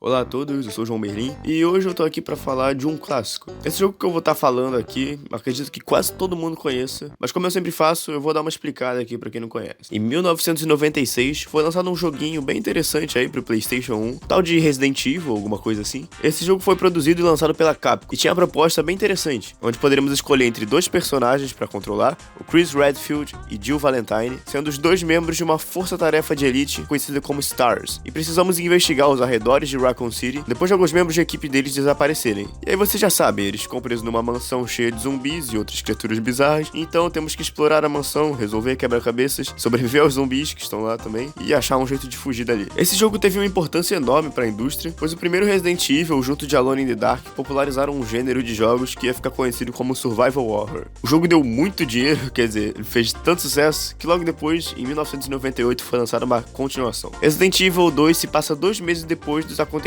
Olá a todos, eu sou o João Merlin e hoje eu tô aqui pra falar de um clássico. Esse jogo que eu vou estar falando aqui, acredito que quase todo mundo conheça, mas como eu sempre faço, eu vou dar uma explicada aqui pra quem não conhece. Em 1996 foi lançado um joguinho bem interessante aí pro PlayStation 1, tal de Resident Evil, alguma coisa assim. Esse jogo foi produzido e lançado pela Capcom e tinha uma proposta bem interessante, onde poderíamos escolher entre dois personagens pra controlar, o Chris Redfield e Jill Valentine, sendo os dois membros de uma força-tarefa de elite conhecida como STARS, e precisamos investigar os arredores de Raccoon City, depois de alguns membros da equipe deles desaparecerem. E aí vocês já sabem, eles ficam presos numa mansão cheia de zumbis e outras criaturas bizarras, então temos que explorar a mansão, resolver quebra-cabeças, sobreviver aos zumbis que estão lá também, e achar um jeito de fugir dali. Esse jogo teve uma importância enorme para a indústria, pois o primeiro Resident Evil, junto de Alone in the Dark, popularizaram um gênero de jogos que ia ficar conhecido como Survival Horror. O jogo deu muito dinheiro, quer dizer, ele fez tanto sucesso, que logo depois, em 1998, foi lançada uma continuação. Resident Evil 2 se passa 2 meses depois dos acontecimentos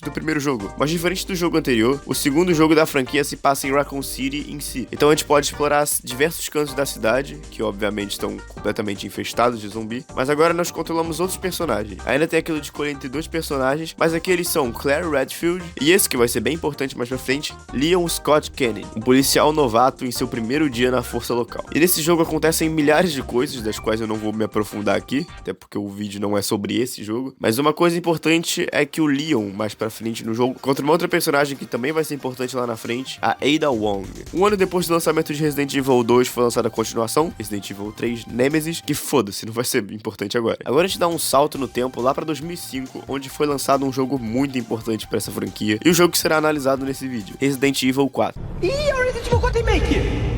do primeiro jogo, mas diferente do jogo anterior, o segundo jogo da franquia se passa em Raccoon City em si. Então a gente pode explorar diversos cantos da cidade, que obviamente estão completamente infestados de zumbi, mas agora nós controlamos outros personagens. Ainda tem aquilo de escolher entre dois personagens, mas aqui eles são Claire Redfield e esse que vai ser bem importante mais pra frente, Leon Scott Kennedy, um policial novato em seu primeiro dia na força local. E nesse jogo acontecem milhares de coisas, das quais eu não vou me aprofundar aqui, até porque o vídeo não é sobre esse jogo, mas uma coisa importante é que o Leon, mais pra frente no jogo, contra uma outra personagem que também vai ser importante lá na frente, a Ada Wong. Um ano depois do lançamento de Resident Evil 2 foi lançada a continuação, Resident Evil 3 Nemesis, que foda-se, não vai ser importante agora. Agora a gente dá um salto no tempo lá pra 2005, onde foi lançado um jogo muito importante pra essa franquia, e o jogo que será analisado nesse vídeo, Resident Evil 4. Ih, o Resident Evil 4 Remake!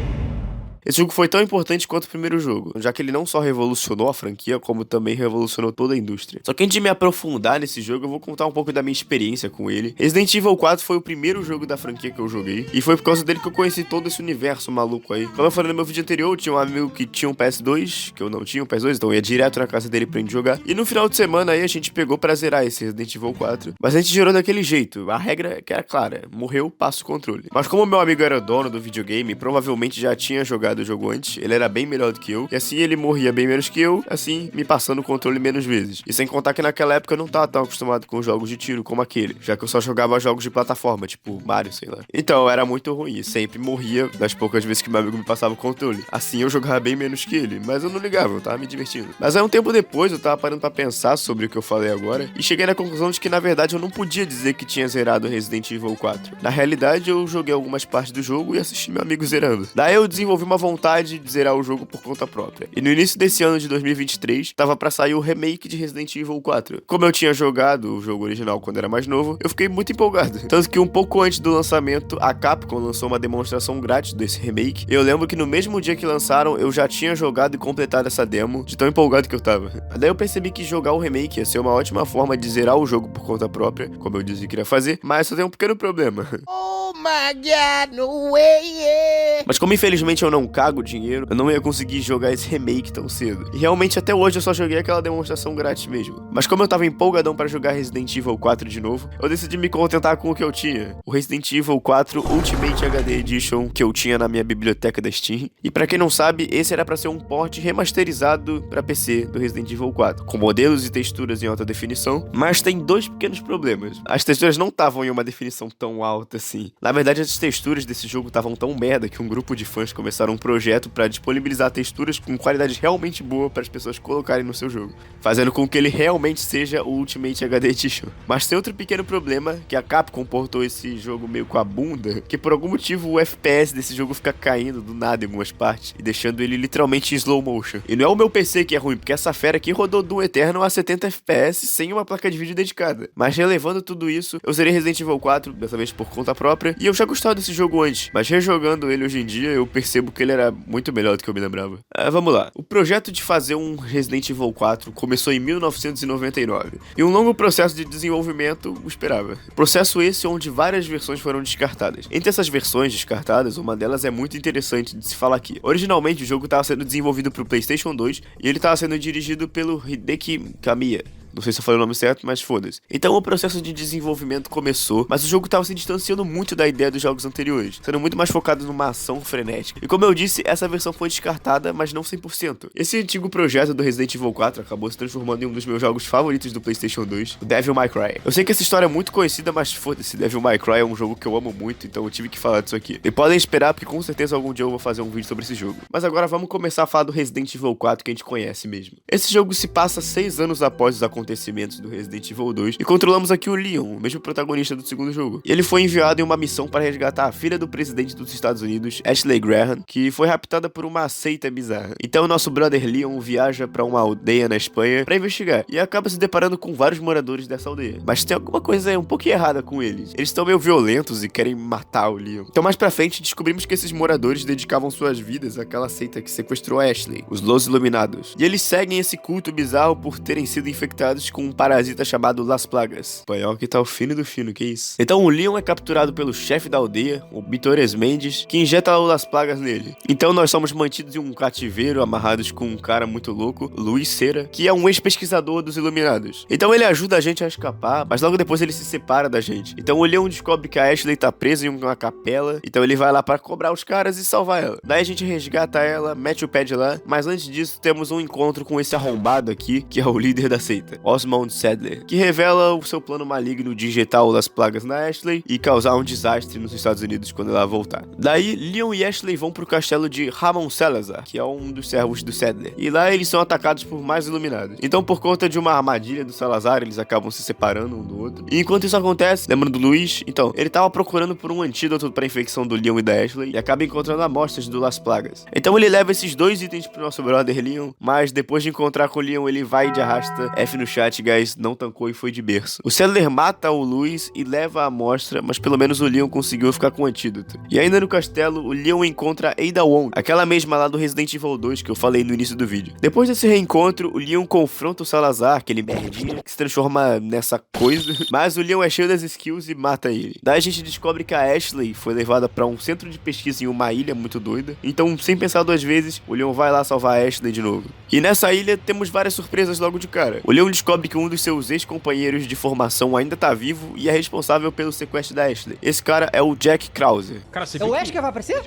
Esse jogo foi tão importante quanto o primeiro jogo, já que ele não só revolucionou a franquia, como também revolucionou toda a indústria. Só que antes de me aprofundar nesse jogo, eu vou contar um pouco da minha experiência com ele. Resident Evil 4 foi o primeiro jogo da franquia que eu joguei, e foi por causa dele que eu conheci todo esse universo maluco aí. Como eu falei no meu vídeo anterior, eu tinha um amigo que tinha um PS2, que eu não tinha um PS2, então eu ia direto na casa dele pra gente jogar. E no final de semana aí a gente pegou pra zerar esse Resident Evil 4, mas a gente gerou daquele jeito. A regra que era clara, morreu, passa o controle. Mas como meu amigo era dono do videogame, provavelmente já tinha jogado o jogo antes, ele era bem melhor do que eu, e assim ele morria bem menos que eu, assim me passando o controle menos vezes. E sem contar que naquela época eu não tava tão acostumado com jogos de tiro como aquele, já que eu só jogava jogos de plataforma, tipo Mario, sei lá. Então era muito ruim, sempre morria das poucas vezes que meu amigo me passava o controle. Assim eu jogava bem menos que ele, mas eu não ligava, eu tava me divertindo. Mas aí um tempo depois eu tava parando pra pensar sobre o que eu falei agora, e cheguei na conclusão de que na verdade eu não podia dizer que tinha zerado Resident Evil 4. Na realidade eu joguei algumas partes do jogo e assisti meu amigo zerando. Daí eu desenvolvi uma vontade de zerar o jogo por conta própria. E no início desse ano de 2023, tava pra sair o remake de Resident Evil 4. Como eu tinha jogado o jogo original quando era mais novo, eu fiquei muito empolgado. Tanto que um pouco antes do lançamento, a Capcom lançou uma demonstração grátis desse remake. E eu lembro que no mesmo dia que lançaram, eu já tinha jogado e completado essa demo, de tão empolgado que eu tava. Daí eu percebi que jogar o remake ia ser uma ótima forma de zerar o jogo por conta própria, como eu disse que iria fazer, mas só tem um pequeno problema. Oh my god, no way, yeah! Mas como infelizmente eu não cago dinheiro, eu não ia conseguir jogar esse remake tão cedo. E realmente até hoje eu só joguei aquela demonstração grátis mesmo. Mas como eu tava empolgadão pra jogar Resident Evil 4 de novo, eu decidi me contentar com o que eu tinha. O Resident Evil 4 Ultimate HD Edition que eu tinha na minha biblioteca da Steam. E pra quem não sabe, esse era pra ser um port remasterizado pra PC do Resident Evil 4, com modelos e texturas em alta definição, mas tem dois pequenos problemas. As texturas não estavam em uma definição tão alta assim. Na verdade, as texturas desse jogo estavam tão merda que um grupo de fãs começaram um projeto pra disponibilizar texturas com qualidade realmente boa para as pessoas colocarem no seu jogo, fazendo com que ele realmente seja o Ultimate HD Edition. Mas tem outro pequeno problema, que a Capcom portou esse jogo meio com a bunda, que por algum motivo o FPS desse jogo fica caindo do nada em algumas partes, e deixando ele literalmente em slow motion. E não é o meu PC que é ruim, porque essa fera aqui rodou Doom Eternal a 70 FPS sem uma placa de vídeo dedicada. Mas relevando tudo isso, eu zerei Resident Evil 4, dessa vez por conta própria, e eu já gostava desse jogo antes, mas rejogando ele hoje em dia, eu percebo que ele era muito melhor do que eu me lembrava. Vamos lá. O projeto de fazer um Resident Evil 4 começou em 1999, e um longo processo de desenvolvimento o esperava. Processo esse onde várias versões foram descartadas. Entre essas versões descartadas, uma delas é muito interessante de se falar aqui. Originalmente, o jogo estava sendo desenvolvido para o PlayStation 2, e ele estava sendo dirigido pelo Hideki Kamiya. Não sei se eu falei o nome certo, mas foda-se. Então o processo de desenvolvimento começou, mas o jogo tava se distanciando muito da ideia dos jogos anteriores, sendo muito mais focado numa ação frenética. E como eu disse, essa versão foi descartada, mas não 100%. Esse antigo projeto do Resident Evil 4 acabou se transformando em um dos meus jogos favoritos do PlayStation 2, o Devil May Cry. Eu sei que essa história é muito conhecida, mas foda-se, Devil May Cry é um jogo que eu amo muito, então eu tive que falar disso aqui. E podem esperar, porque com certeza algum dia eu vou fazer um vídeo sobre esse jogo. Mas agora vamos começar a falar do Resident Evil 4 que a gente conhece mesmo. Esse jogo se passa 6 anos após os acontecimentos do Resident Evil 2 e controlamos aqui o Leon, o mesmo protagonista do segundo jogo. E ele foi enviado em uma missão para resgatar a filha do presidente dos Estados Unidos, Ashley Graham, que foi raptada por uma seita bizarra. Então o nosso brother Leon viaja para uma aldeia na Espanha para investigar e acaba se deparando com vários moradores dessa aldeia. Mas tem alguma coisa um pouco errada com eles. Eles estão meio violentos e querem matar o Leon. Então mais pra frente descobrimos que esses moradores dedicavam suas vidas àquela seita que sequestrou a Ashley, os Los Iluminados. E eles seguem esse culto bizarro por terem sido infectados com um parasita chamado Las Plagas. Espanhol que tá o fino do fino, que isso? Então o Leon é capturado pelo chefe da aldeia, o Vitores Mendes, que injeta o Las Plagas nele. Então nós somos mantidos em um cativeiro, amarrados com um cara muito louco, Luiz Cera, que é um ex-pesquisador dos Iluminados. Então ele ajuda a gente a escapar, mas logo depois ele se separa da gente. Então o Leon descobre que a Ashley tá presa em uma capela, então ele vai lá pra cobrar os caras e salvar ela. Daí a gente resgata ela, mete o pé de lá, mas antes disso temos um encontro com esse arrombado aqui, que é o líder da seita, Osmond Sadler, que revela o seu plano maligno de injetar o Las Plagas na Ashley e causar um desastre nos Estados Unidos quando ela voltar. Daí, Leon e Ashley vão pro castelo de Ramon Salazar, que é um dos servos do Sadler, e lá eles são atacados por mais iluminados. Então, por conta de uma armadilha do Salazar, eles acabam se separando um do outro. E enquanto isso acontece, lembra do Luiz? Então, ele tava procurando por um antídoto pra infecção do Leon e da Ashley e acaba encontrando amostras do Las Plagas. Então ele leva esses dois itens pro nosso brother Leon, mas depois de encontrar com o Leon, ele vai de arrasta. F no chat, guys, não tancou e foi de berço. O Sadler mata o Luiz e leva a amostra, mas pelo menos o Leon conseguiu ficar com o antídoto. E ainda no castelo, o Leon encontra Ada Wong, aquela mesma lá do Resident Evil 2 que eu falei no início do vídeo. Depois desse reencontro, o Leon confronta o Salazar, aquele merdinha, que se transforma nessa coisa, mas o Leon é cheio das skills e mata ele. Daí a gente descobre que a Ashley foi levada pra um centro de pesquisa em uma ilha muito doida, então sem pensar duas vezes, o Leon vai lá salvar a Ashley de novo. E nessa ilha temos várias surpresas logo de cara. O Leon descobre que um dos seus ex-companheiros de formação ainda tá vivo e é responsável pelo sequestro da Ashley. Esse cara é o Jack Krauser. Cara, você viu O Wesker vai aparecer?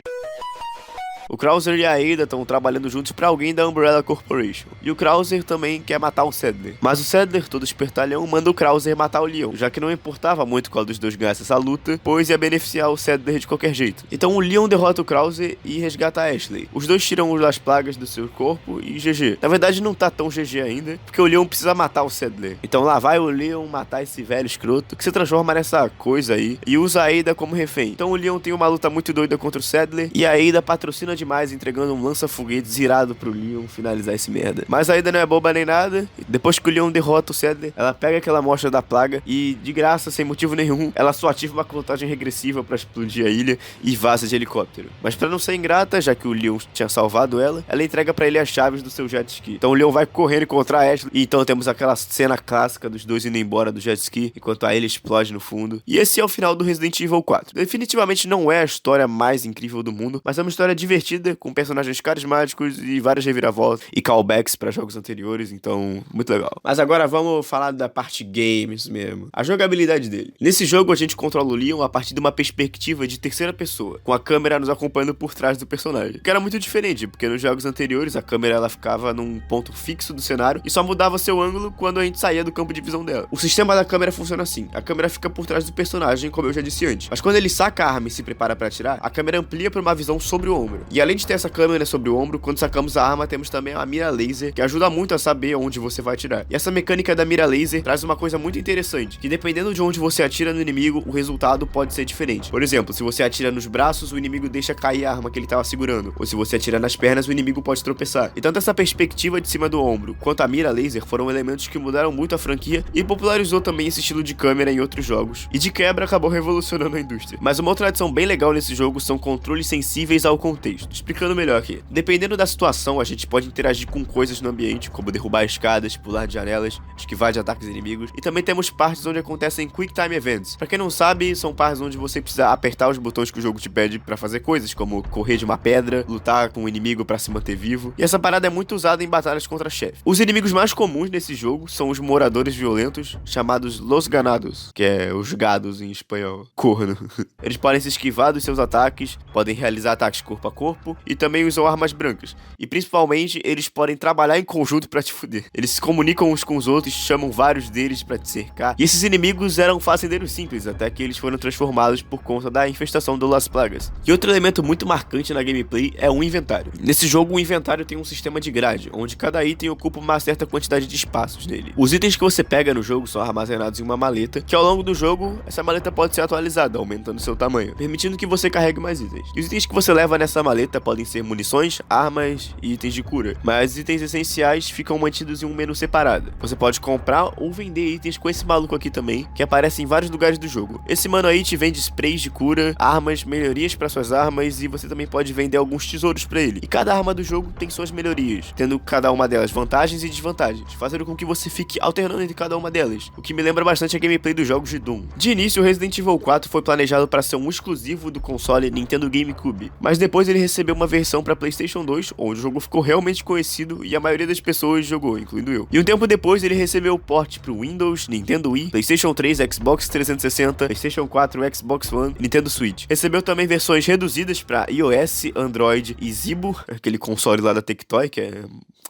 O Krauser e a Ada estão trabalhando juntos pra alguém da Umbrella Corporation. E o Krauser também quer matar o Sadler. Mas o Sadler, todo espertalhão, manda o Krauser matar o Leon, já que não importava muito qual dos dois ganhasse essa luta, pois ia beneficiar o Sadler de qualquer jeito. Então o Leon derrota o Krauser e resgata a Ashley. Os dois tiram as plagas do seu corpo e GG. Na verdade não tá tão GG ainda, porque o Leon precisa matar o Sadler. Então lá vai o Leon matar esse velho escroto, que se transforma nessa coisa aí, e usa a Ada como refém. Então o Leon tem uma luta muito doida contra o Sadler, e a Ada patrocina demais, entregando um lança-foguetes irado pro Leon finalizar esse merda. Mas a Ada não é boba nem nada. Depois que o Leon derrota o Sadler, ela pega aquela amostra da plaga e, de graça, sem motivo nenhum, ela só ativa uma contagem regressiva pra explodir a ilha e vaza de helicóptero. Mas pra não ser ingrata, já que o Leon tinha salvado ela entrega pra ele as chaves do seu jet ski. Então o Leon vai correndo encontrar a Ashley, e então temos aquela cena clássica dos dois indo embora do jet ski, enquanto a ilha explode no fundo. E esse é o final do Resident Evil 4. Definitivamente não é a história mais incrível do mundo, mas é uma história divertida, com personagens carismáticos e várias reviravoltas e callbacks para jogos anteriores, então muito legal. Mas agora vamos falar da parte games mesmo, a jogabilidade dele. Nesse jogo a gente controla o Leon a partir de uma perspectiva de terceira pessoa, com a câmera nos acompanhando por trás do personagem, que era muito diferente, porque nos jogos anteriores a câmera ela ficava num ponto fixo do cenário e só mudava seu ângulo quando a gente saía do campo de visão dela. O sistema da câmera funciona assim, a câmera fica por trás do personagem, como eu já disse antes, mas quando ele saca a arma e se prepara para atirar, a câmera amplia para uma visão sobre o ombro. E além de ter essa câmera sobre o ombro, quando sacamos a arma temos também a mira laser, que ajuda muito a saber onde você vai atirar. E essa mecânica da mira laser traz uma coisa muito interessante, que dependendo de onde você atira no inimigo, o resultado pode ser diferente. Por exemplo, se você atira nos braços, o inimigo deixa cair a arma que ele estava segurando, ou se você atira nas pernas, o inimigo pode tropeçar. E tanto essa perspectiva de cima do ombro, quanto a mira laser foram elementos que mudaram muito a franquia e popularizou também esse estilo de câmera em outros jogos. E de quebra acabou revolucionando a indústria. Mas uma outra adição bem legal nesse jogo são controles sensíveis ao contexto. Explicando melhor aqui. Dependendo da situação, a gente pode interagir com coisas no ambiente, como derrubar escadas, pular de janelas, esquivar de ataques inimigos, e também temos partes onde acontecem Quick Time Events. Pra quem não sabe, são partes onde você precisa apertar os botões que o jogo te pede pra fazer coisas, como correr de uma pedra, lutar com o inimigo pra se manter vivo, e essa parada é muito usada em batalhas contra chefe. Os inimigos mais comuns nesse jogo são os moradores violentos, chamados Los Ganados, que é os gados em espanhol, corno. Eles podem se esquivar dos seus ataques, podem realizar ataques corpo a corpo, e também usam armas brancas. E principalmente, eles podem trabalhar em conjunto pra te fuder. Eles se comunicam uns com os outros, chamam vários deles pra te cercar, e esses inimigos eram fazendeiros simples, até que eles foram transformados por conta da infestação do Las Plagas. E outro elemento muito marcante na gameplay é o inventário. Nesse jogo, o inventário tem um sistema de grade, onde cada item ocupa uma certa quantidade de espaços nele. Os itens que você pega no jogo são armazenados em uma maleta, que ao longo do jogo, essa maleta pode ser atualizada, aumentando seu tamanho, permitindo que você carregue mais itens. E os itens que você leva nessa maleta podem ser munições, armas e itens de cura, mas os itens essenciais ficam mantidos em um menu separado. Você pode comprar ou vender itens com esse maluco aqui também, que aparece em vários lugares do jogo. Esse mano aí te vende sprays de cura, armas, melhorias para suas armas, e você também pode vender alguns tesouros para ele. E cada arma do jogo tem suas melhorias, tendo cada uma delas vantagens e desvantagens, fazendo com que você fique alternando entre cada uma delas, o que me lembra bastante a gameplay dos jogos de Doom. De início, o Resident Evil 4 foi planejado para ser um exclusivo do console Nintendo GameCube, mas depois ele recebeu uma versão para PlayStation 2, onde o jogo ficou realmente conhecido e a maioria das pessoas jogou, incluindo eu. E um tempo depois ele recebeu o port para o Windows, Nintendo Wii, PlayStation 3, Xbox 360, PlayStation 4, Xbox One e Nintendo Switch. Recebeu também versões reduzidas para iOS, Android e Zibo, aquele console lá da Tectoy, que é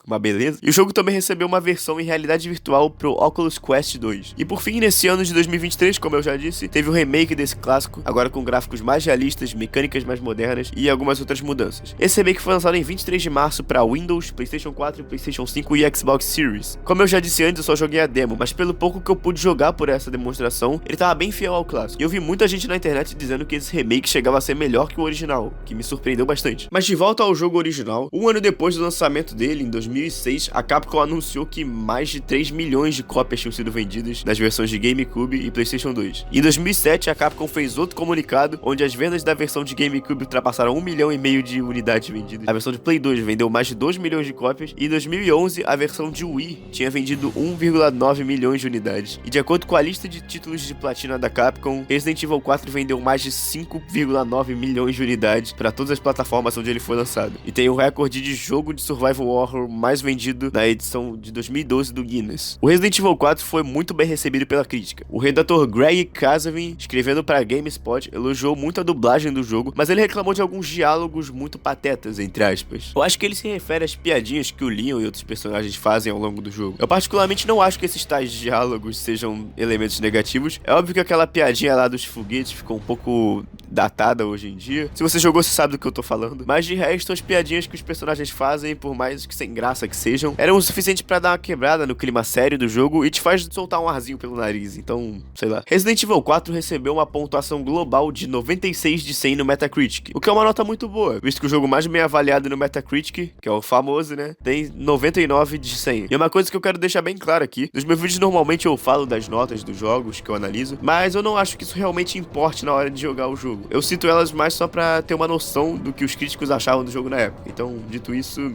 uma beleza. E o jogo também recebeu uma versão em realidade virtual pro Oculus Quest 2. E por fim, nesse ano de 2023, como eu já disse, teve o remake desse clássico, agora com gráficos mais realistas, mecânicas mais modernas e algumas outras mudanças. Esse remake foi lançado em 23 de março para Windows, PlayStation 4, PlayStation 5 e Xbox Series. Como eu já disse antes, eu só joguei a demo, mas pelo pouco que eu pude jogar por essa demonstração, ele tava bem fiel ao clássico. E eu vi muita gente na internet dizendo que esse remake chegava a ser melhor que o original, que me surpreendeu bastante. Mas de volta ao jogo original, um ano depois do lançamento dele, em 2006, a Capcom anunciou que mais de 3 milhões de cópias tinham sido vendidas nas versões de GameCube e PlayStation 2. Em 2007, a Capcom fez outro comunicado, onde as vendas da versão de GameCube ultrapassaram 1,5 milhão de unidades vendidas. A versão de Play 2 vendeu mais de 2 milhões de cópias, e em 2011, a versão de Wii tinha vendido 1,9 milhões de unidades. E de acordo com a lista de títulos de platina da Capcom, Resident Evil 4 vendeu mais de 5,9 milhões de unidades para todas as plataformas onde ele foi lançado. E tem o recorde de jogo de survival horror mais vendido na edição de 2012 do Guinness. O Resident Evil 4 foi muito bem recebido pela crítica. O redator Greg Kasavin, escrevendo para GameSpot, elogiou muito a dublagem do jogo, mas ele reclamou de alguns diálogos muito patetas, entre aspas. Eu acho que ele se refere às piadinhas que o Leon e outros personagens fazem ao longo do jogo. Eu particularmente não acho que esses tais diálogos sejam elementos negativos. É óbvio que aquela piadinha lá dos foguetes ficou um pouco datada hoje em dia. Se você jogou, você sabe do que eu tô falando. Mas de resto, as piadinhas que os personagens fazem, por mais que sem graça que sejam, eram o suficiente pra dar uma quebrada no clima sério do jogo e te faz soltar um arzinho pelo nariz. Então, sei lá. Resident Evil 4 recebeu uma pontuação global de 96 de 100 no Metacritic, o que é uma nota muito boa, visto que o jogo mais bem avaliado no Metacritic, que é o famoso, né, tem 99 de 100. E é uma coisa que eu quero deixar bem claro aqui. Nos meus vídeos normalmente eu falo das notas dos jogos que eu analiso, mas eu não acho que isso realmente importe na hora de jogar o jogo. Eu cito elas mais só pra ter uma noção do que os críticos achavam do jogo na época. Então, dito isso,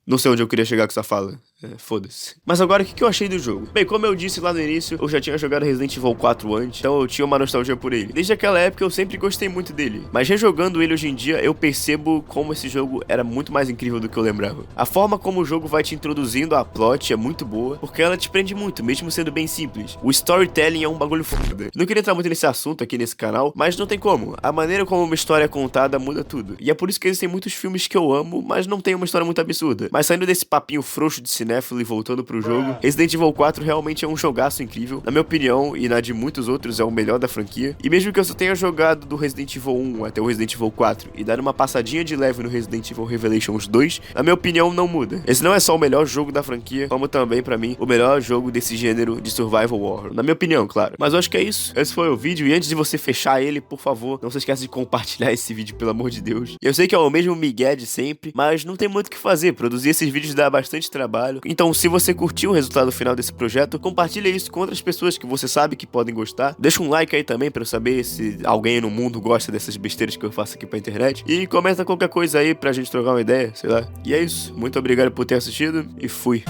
não sei onde eu queria chegar com essa fala. Foda-se. Mas agora, o que eu achei do jogo? Bem, como eu disse lá no início, eu já tinha jogado Resident Evil 4 antes, então eu tinha uma nostalgia por ele. Desde aquela época eu sempre gostei muito dele, mas rejogando ele hoje em dia, eu percebo como esse jogo era muito mais incrível do que eu lembrava. A forma como o jogo vai te introduzindo a plot é muito boa, porque ela te prende muito, mesmo sendo bem simples. O storytelling é um bagulho foda. Não queria entrar muito nesse assunto aqui nesse canal, mas não tem como. A maneira como uma história é contada muda tudo. E é por isso que existem muitos filmes que eu amo, mas não tem uma história muito absurda. Mas saindo desse papinho frouxo de cinéfilo e voltando pro jogo, Resident Evil 4 realmente é um jogaço incrível. Na minha opinião, e na de muitos outros, é o melhor da franquia. E mesmo que eu só tenha jogado do Resident Evil 1 até o Resident Evil 4 e dar uma passadinha de leve no Resident Evil Revelations 2, na minha opinião não muda. Esse não é só o melhor jogo da franquia, como também, pra mim, o melhor jogo desse gênero de survival horror. Na minha opinião, claro. Mas eu acho que é isso. Esse foi o vídeo, e antes de você fechar ele, por favor, não se esqueça de compartilhar esse vídeo, pelo amor de Deus. Eu sei que é o mesmo migué de sempre, mas não tem muito o que fazer. Produzir esses vídeos dá bastante trabalho, Então, se você curtiu o resultado final desse projeto, compartilha isso com outras pessoas que você sabe que podem gostar. Deixa um like aí também pra eu saber se alguém no mundo gosta dessas besteiras que eu faço aqui pra internet. E comenta qualquer coisa aí pra gente trocar uma ideia, sei lá. E é isso. Muito obrigado por ter assistido e fui.